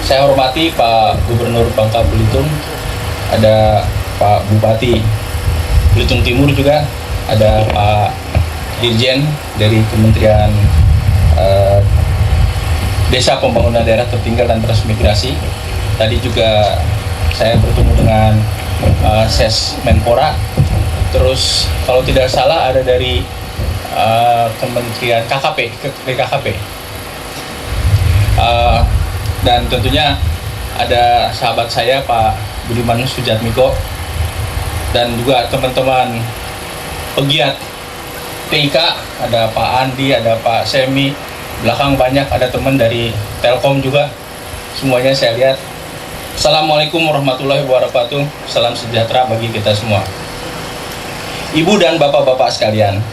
Saya hormati Pak Gubernur Bangka Belitung, ada Pak Bupati Belitung Timur juga, ada Pak Dirjen dari Kementerian Desa Pembangunan Daerah Tertinggal dan Transmigrasi. Tadi juga saya bertemu dengan Ses Menpora. Terus kalau tidak salah ada dari Kementerian KKP. Dan tentunya ada sahabat saya Pak Budiman Sujatmiko dan juga teman-teman pegiat TIK, ada Pak Andi, ada Pak Semi, belakang banyak ada teman dari Telkom juga, semuanya saya lihat. Assalamualaikum warahmatullahi wabarakatuh, salam sejahtera bagi kita semua. Ibu dan bapak-bapak sekalian,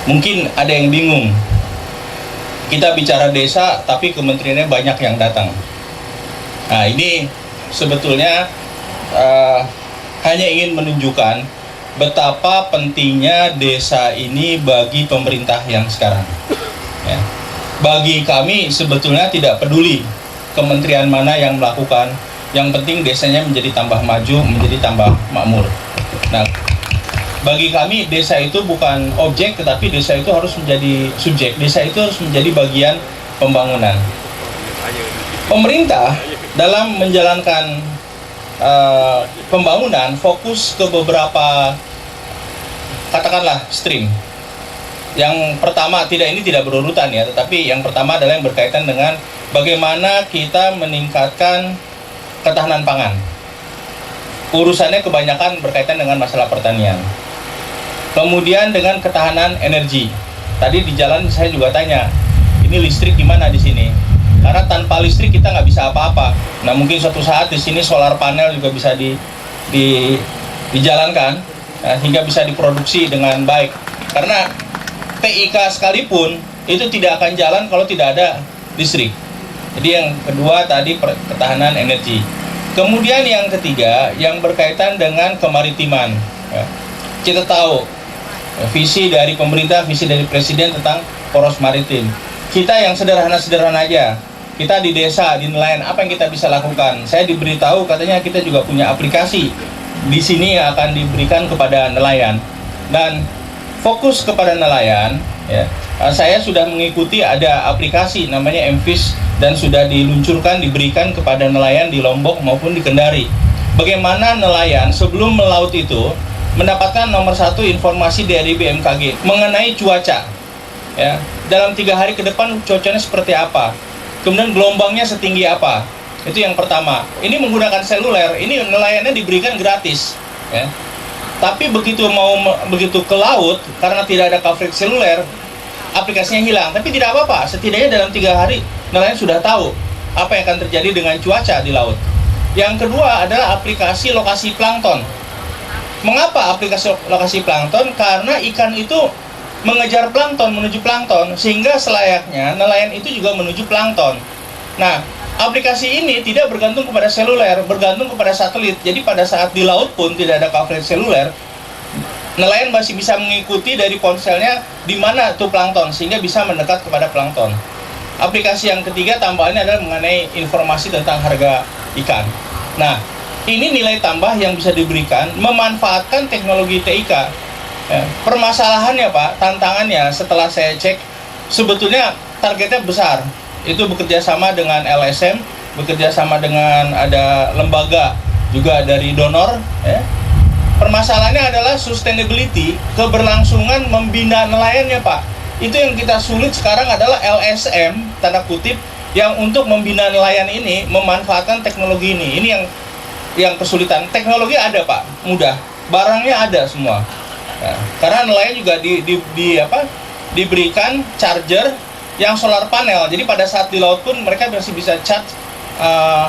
mungkin ada yang bingung, kita bicara desa tapi kementeriannya banyak yang datang. Nah, ini sebetulnya hanya ingin menunjukkan betapa pentingnya desa ini bagi pemerintah yang sekarang. Ya. Bagi kami sebetulnya tidak peduli kementerian mana yang melakukan, yang penting desanya menjadi tambah maju, menjadi tambah makmur. Nah, bagi kami desa itu bukan objek, tetapi desa itu harus menjadi subjek. Desa itu harus menjadi bagian pembangunan. Pemerintah dalam menjalankan pembangunan fokus ke beberapa, katakanlah, stream. Yang pertama, ini tidak berurutan ya, tetapi yang pertama adalah yang berkaitan dengan bagaimana kita meningkatkan ketahanan pangan. Urusannya kebanyakan berkaitan dengan masalah pertanian. Kemudian dengan ketahanan energi. Tadi di jalan saya juga tanya, ini listrik gimana di sini? Karena tanpa listrik kita nggak bisa apa-apa. Nah, mungkin suatu saat di sini solar panel juga bisa dijalankan, hingga bisa diproduksi dengan baik. Karena TIK sekalipun itu tidak akan jalan kalau tidak ada listrik. Jadi yang kedua tadi ketahanan energi. Kemudian yang ketiga yang berkaitan dengan kemaritiman. Kita tahu visi dari pemerintah, visi dari presiden tentang poros maritim. Kita yang sederhana-sederhana aja. Kita di desa, di nelayan, apa yang kita bisa lakukan? Saya diberitahu katanya kita juga punya aplikasi di sini yang akan diberikan kepada nelayan. Dan fokus kepada nelayan, ya, saya sudah mengikuti ada aplikasi namanya MFish dan sudah diluncurkan, diberikan kepada nelayan di Lombok maupun di Kendari. Bagaimana nelayan sebelum melaut itu mendapatkan nomor satu informasi dari BMKG mengenai cuaca. Ya, dalam 3 hari ke depan cuacanya seperti apa, kemudian gelombangnya setinggi apa. Itu yang pertama. Ini menggunakan seluler, ini nelayannya diberikan gratis. Ya. Tapi begitu ke laut, karena tidak ada coverage seluler, aplikasinya hilang. Tapi tidak apa-apa, setidaknya dalam 3 hari nelayan sudah tahu apa yang akan terjadi dengan cuaca di laut. Yang kedua adalah aplikasi lokasi plankton. Mengapa aplikasi lokasi plankton? Karena ikan itu mengejar plankton, menuju plankton, sehingga selayaknya nelayan itu juga menuju plankton. Nah, aplikasi ini tidak bergantung kepada seluler, bergantung kepada satelit. Jadi pada saat di laut pun tidak ada coverage seluler, nelayan masih bisa mengikuti dari ponselnya di mana tuh plankton, sehingga bisa mendekat kepada plankton. Aplikasi yang ketiga tambahannya adalah mengenai informasi tentang harga ikan. Nah, ini nilai tambah yang bisa diberikan memanfaatkan teknologi TIK. Ya, permasalahannya Pak, tantangannya setelah saya cek, sebetulnya targetnya besar. Itu bekerja sama dengan LSM, bekerja sama dengan ada lembaga juga dari donor. Ya. Permasalahannya adalah sustainability, keberlangsungan membina nelayannya Pak. Itu yang kita sulit sekarang adalah LSM, tanda kutip, yang untuk membina nelayan ini memanfaatkan teknologi ini. Ini yang kesulitan. Teknologi ada Pak, mudah. Barangnya ada semua. Ya, karena nelayan juga diberikan charger yang solar panel. Jadi pada saat di laut pun mereka masih bisa charge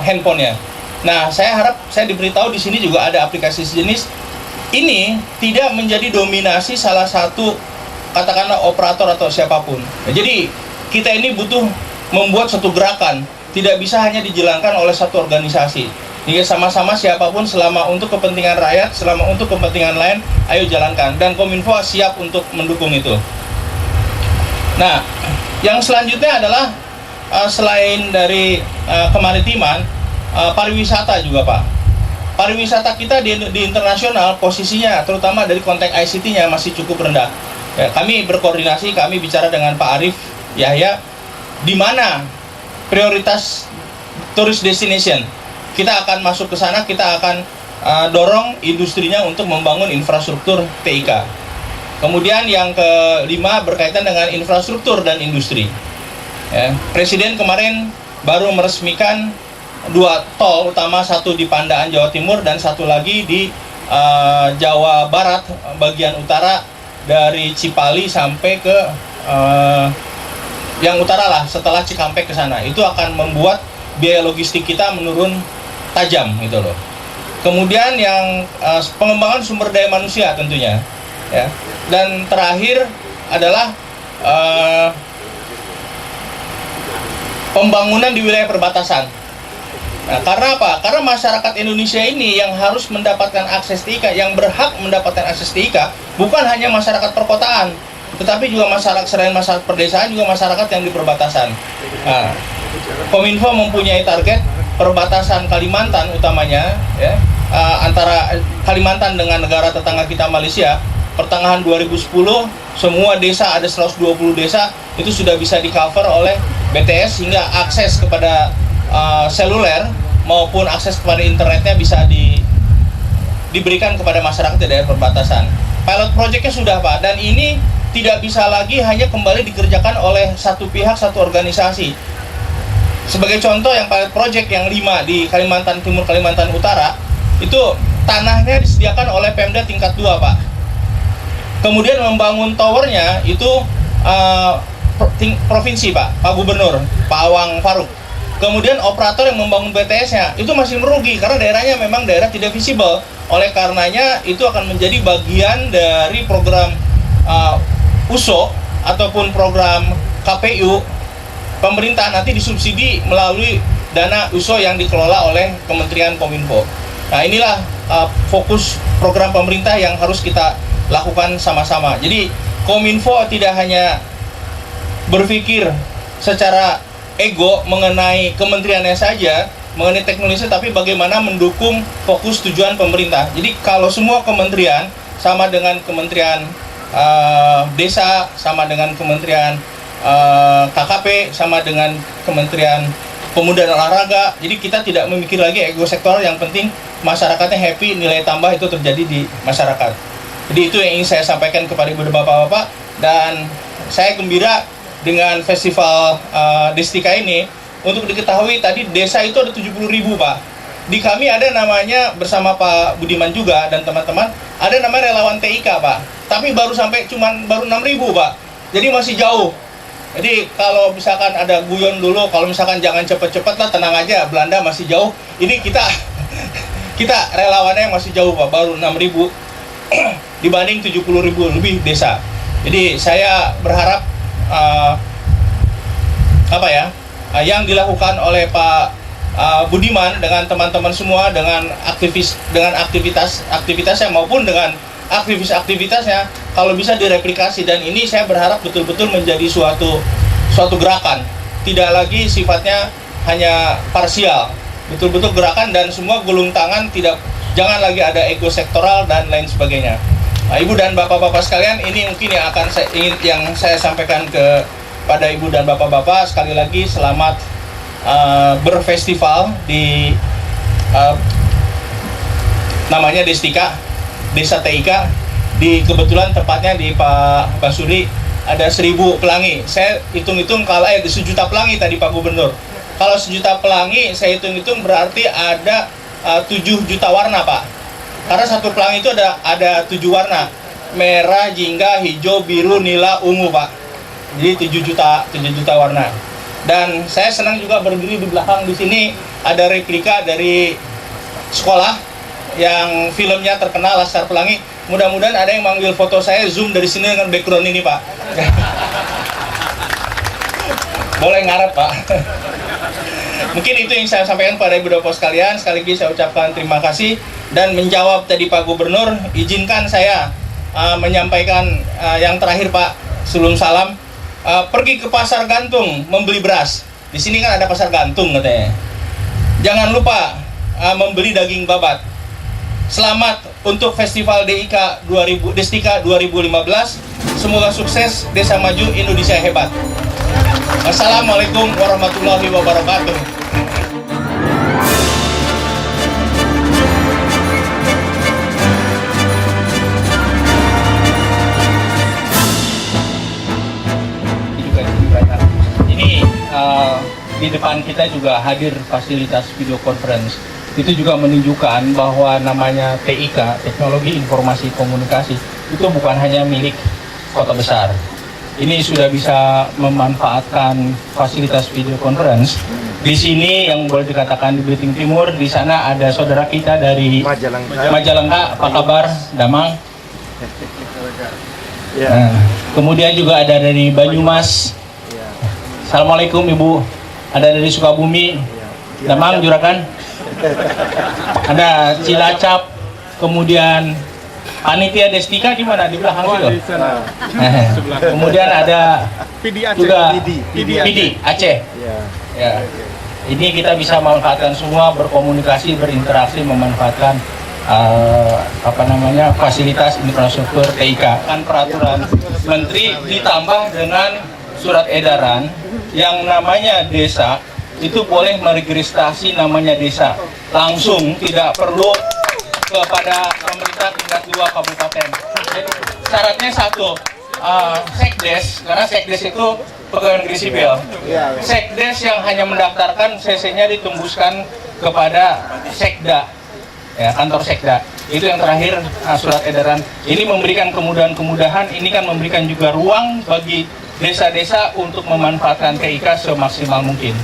handphonenya. Nah, saya harap saya diberitahu di sini juga ada aplikasi sejenis ini tidak menjadi dominasi salah satu katakanlah operator atau siapapun. Nah, jadi kita ini butuh membuat satu gerakan, tidak bisa hanya dijalankan oleh satu organisasi. Jadi sama-sama siapapun selama untuk kepentingan rakyat, selama untuk kepentingan lain, ayo jalankan. Dan Kominfo siap untuk mendukung itu. Nah, yang selanjutnya adalah selain dari kemaritiman, pariwisata juga Pak. Pariwisata kita di internasional posisinya, terutama dari konteks ICT-nya masih cukup rendah. Ya, kami berkoordinasi, kami bicara dengan Pak Arief Yahya, di mana prioritas tourist destination. Kita akan masuk ke sana, kita akan dorong industrinya untuk membangun infrastruktur TIK. Kemudian yang kelima berkaitan dengan infrastruktur dan industri. Ya, Presiden kemarin baru meresmikan 2 tol utama, satu di Pandaan Jawa Timur dan satu lagi di Jawa Barat bagian utara, dari Cipali sampai ke yang utara lah, setelah Cikampek ke sana. Itu akan membuat biaya logistik kita menurun tajam gitu loh. Kemudian yang pengembangan sumber daya manusia tentunya, ya. Dan terakhir adalah pembangunan di wilayah perbatasan. Nah, karena apa? Karena masyarakat Indonesia ini yang harus mendapatkan akses TIK, yang berhak mendapatkan akses TIK, bukan hanya masyarakat perkotaan, tetapi juga masyarakat selain masyarakat perdesaan, juga masyarakat yang di perbatasan. Nah, Kominfo mempunyai target perbatasan Kalimantan utamanya, ya, antara Kalimantan dengan negara tetangga kita Malaysia. Pertengahan 2010 semua desa, ada 120 desa itu sudah bisa di cover oleh BTS, sehingga akses kepada seluler maupun akses kepada internetnya bisa diberikan kepada masyarakat di daerah perbatasan. Pilot projectnya sudah Pak, dan ini tidak bisa lagi hanya kembali dikerjakan oleh satu pihak, satu organisasi. Sebagai contoh, yang pilot project yang 5 di Kalimantan Timur, Kalimantan Utara, itu tanahnya disediakan oleh Pemda tingkat 2 Pak. Kemudian membangun towernya itu provinsi Pak Gubernur, Pak Awang Faruk. Kemudian operator yang membangun BTS-nya itu masih merugi karena daerahnya memang daerah tidak visible. Oleh karenanya itu akan menjadi bagian dari program USO ataupun program KPU pemerintah, nanti disubsidi melalui dana USO yang dikelola oleh Kementerian Kominfo. Nah, inilah fokus program pemerintah yang harus kita lakukan sama-sama. Jadi Kominfo tidak hanya berpikir secara ego mengenai kementeriannya saja, mengenai teknologi, tapi bagaimana mendukung fokus tujuan pemerintah. Jadi kalau semua kementerian, sama dengan Kementerian Desa, sama dengan Kementerian KKP, sama dengan Kementerian Pemuda dan Olahraga, jadi kita tidak memikir lagi ego sektoral, yang penting masyarakatnya happy, nilai tambah itu terjadi di masyarakat. Jadi itu yang ingin saya sampaikan kepada ibu dan bapak-bapak, dan saya gembira dengan festival Destika ini. Untuk diketahui, tadi desa itu ada 70.000 Pak. Di kami ada namanya, bersama Pak Budiman juga dan teman-teman, ada namanya relawan TIK Pak. Tapi baru 6.000 Pak. Jadi masih jauh. Jadi kalau misalkan ada guyon dulu, kalau misalkan jangan cepet-cepet lah, tenang aja, Belanda masih jauh. Ini kita relawannya masih jauh Pak, baru 6.000 dibanding 70.000 lebih desa. Jadi saya berharap yang dilakukan oleh Pak Budiman dengan teman-teman semua, dengan aktivitasnya maupun dengan aktivitasnya, kalau bisa direplikasi, dan ini saya berharap betul-betul menjadi suatu gerakan, tidak lagi sifatnya hanya parsial, betul-betul gerakan dan semua gulung tangan, jangan lagi ada ego sektoral dan lain sebagainya. Nah, ibu dan bapak-bapak sekalian, ini mungkin yang saya sampaikan pada ibu dan bapak-bapak. Sekali lagi selamat berfestival di namanya Destika, Desa TIK. Kebetulan tempatnya di Pak Basuri, ada 1.000 pelangi. Saya hitung-hitung kalau 1 juta pelangi tadi Pak Gubernur. Kalau 1 juta pelangi saya hitung-hitung berarti ada 7 juta warna Pak. Karena satu pelangi itu ada 7 warna. Merah, jingga, hijau, biru, nila, ungu Pak. Jadi 7 juta warna. Dan saya senang juga berdiri di belakang di sini ada replika dari sekolah yang filmnya terkenal, Laskar Pelangi. Mudah-mudahan ada yang manggil foto saya, zoom dari sini dengan background ini Pak. Boleh ngarep Pak. Mungkin itu yang saya sampaikan pada ibu dan bapak sekalian. Sekali lagi saya ucapkan terima kasih. Dan menjawab tadi Pak Gubernur, izinkan saya menyampaikan yang terakhir Pak, sebelum salam. Pergi ke pasar Gantung membeli beras. Di sini kan ada pasar gantung katanya. Jangan lupa membeli daging babat. Selamat untuk Festival Destika 2015. Semoga sukses, Desa Maju, Indonesia hebat. Wassalamualaikum warahmatullahi wabarakatuh. Ini di depan kita juga hadir fasilitas video conference. Itu juga menunjukkan bahwa namanya TIK, Teknologi Informasi Komunikasi, itu bukan hanya milik kota besar. Ini sudah bisa memanfaatkan fasilitas video conference. Di sini yang boleh dikatakan di Belitung Timur, di sana ada saudara kita dari Majalengka. Apa kabar, Damang? Nah, kemudian juga ada dari Banyumas. Assalamualaikum Ibu. Ada dari Sukabumi. Damang, Juragan. Ada Cilacap. Kemudian panitia Destika di mana? Di belakang situ. Kemudian ada juga PD Aceh. Ya. Ini kita bisa memanfaatkan semua, berkomunikasi, berinteraksi, memanfaatkan fasilitas infrastruktur TIK. Kan peraturan Menteri ditambah dengan surat edaran yang namanya desa itu boleh meregistrasi namanya desa langsung, tidak perlu kepada pemerintah tingkat 2 kabupaten. Jadi syaratnya satu, sekdes, karena sekdes itu pegawai negeri sipil. Sekdes yang hanya mendaftarkan CC-nya ditembuskan kepada sekda, ya, kantor sekda. Itu yang terakhir, surat edaran. Ini memberikan kemudahan-kemudahan, ini kan memberikan juga ruang bagi desa-desa untuk memanfaatkan TIK semaksimal mungkin.